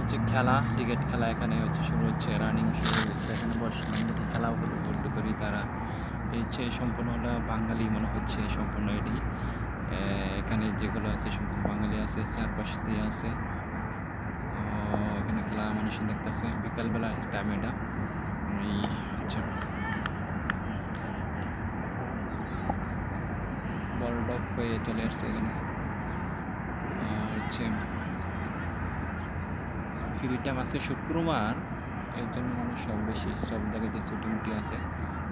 হচ্ছে খেলা, ক্রিকেট খেলা এখানে হচ্ছে শুরু হচ্ছে, রানিং শুরু হচ্ছে। এখানে বসলাম দেখি খেলা উপভোগ করি তারা। এই হচ্ছে সম্পূর্ণ হলো বাঙালি মনে হচ্ছে সম্পূর্ণ এটি। এখানে যেগুলো আছে সম্পূর্ণ বাঙালি আছে, চারপাশ দিয়ে আছে। এখানে খেলা মানুষ দেখতেছে, বিকালবেলা টাইম এটা। এই হচ্ছে বড় ডক হয়ে চলে আসছে এখানে। হচ্ছে ফ্রি টাইম আছে শুক্রবার, এর জন্য মানুষ সব বেশি সব জায়গাতে ছুটি আছে।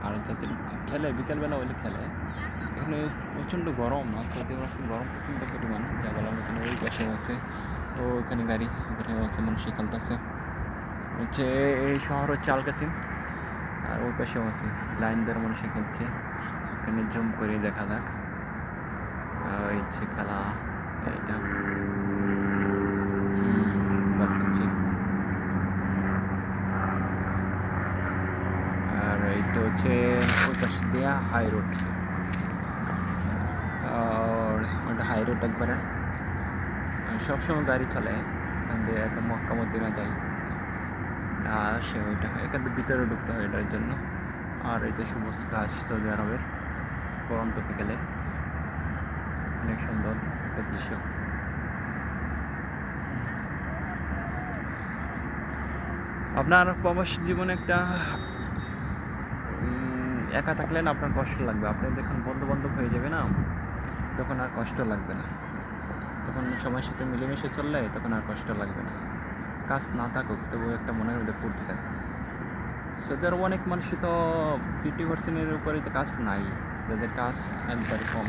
আর যাদের খেলে বিকালবেলা হলে খেলে। এখানে প্রচণ্ড গরম, আর সৌদি আরব গরম প্রচণ্ড পরিমাণ, যা বলার মতন। ওই পাশেও আছে, ও এখানে গাড়ি, এখানেও আছে, মানুষ খেলতেছে। হচ্ছে এই শহর হচ্ছে আল কাসিম, আর ওই পাশেও আছে লাইন ধরে মানুষ খেলছে। এখানে জুম করে দেখা যাক। এই হচ্ছে খেলা, এইটা হচ্ছে। আর এইটা হচ্ছে ওই দিয়া হাই রোড, আর ওটা হাই রোড একবারে সবসময় গাড়ি চলে। এখান দিয়ে একটা মক্কা মদিনা যাই, আর সে ওইটা এখান থেকে ভিতরে ঢুকতে হয় এটার জন্য। আর এটা সবুজ ঘাস সৌদি আরবের পরন্ত বিকেলে, অনেক সুন্দর একটা দৃশ্য। আপনার প্রবাসী জীবনে একটা একা থাকলে না আপনার কষ্ট লাগবে। আপনি যখন বন্ধু বান্ধব হয়ে যাবে না, তখন আর কষ্ট লাগবে না। তখন সবার সাথে মিলেমিশে চললে তখন আর কষ্ট লাগবে না। কাজ না থাকুক তবু একটা মনের মধ্যে ফুর্তি থাকে। সৌদি আরব অনেক মানুষই তো 50% উপরেই তো কাজ নাই, যাদের কাজ একবার কম।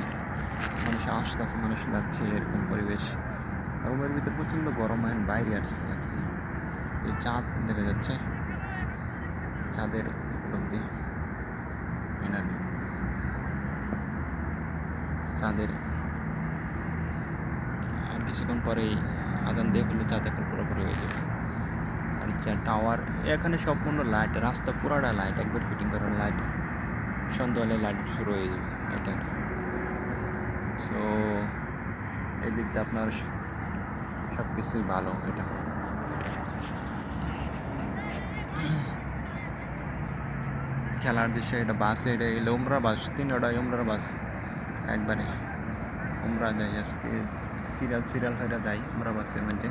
মানুষ আসতেছে, মানুষ যাচ্ছে, এরকম পরিবেশ। রুমের ভিতরে প্রচণ্ড গরম, বাইরে আসছে আজকে। এই চাঁদ দেখা যাচ্ছে, চাঁদের উপলব্ধি এনার্জি, চাঁদের। আর কিছুক্ষণ পরেই আজান দিয়ে ফেললে চাঁদ এখন পুরোপুরি হয়ে যাবে। আর টাওয়ার এখানে সম্পূর্ণ লাইট, রাস্তা পুরাটা লাইট, একবার ফিটিং করার লাইট। সন্ধ্যা হলে লাইট শুরু হয়ে যাবে এটার। সো এই দিক দিয়ে আপনার সব কিছুই ভালো। এটা খেলার দৃশ্য, এটা বাসে, এটা এলো উমরা বাস, 3টা উমরার বাস একবারে উমরা যাই আজকে। সিরিয়াল হয়ে যায় উমরা বাসের মধ্যে।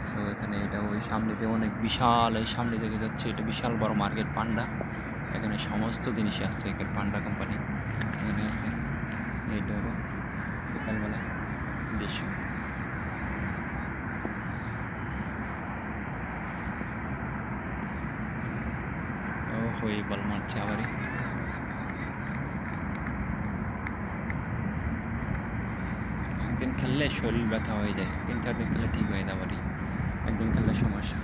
সো এখানে এটা ওই সামনে দিয়ে অনেক বিশাল, এই সামনে দেখে যাচ্ছে এটা বিশাল বড় মার্কেট পান্ডা। এখানে সমস্ত জিনিসই আছে, এখানে পান্ডা কোম্পানি এখানে আছে। এইটা হলো বিকালবেলা দৃশ্য। ও হই বল মারছে আবারই। একদিন খেললে শরীর ব্যথা হয়ে যায়, 3-4 দিন খেললে ঠিক হয়ে যাবারই, একদিন খেললে সমস্যা।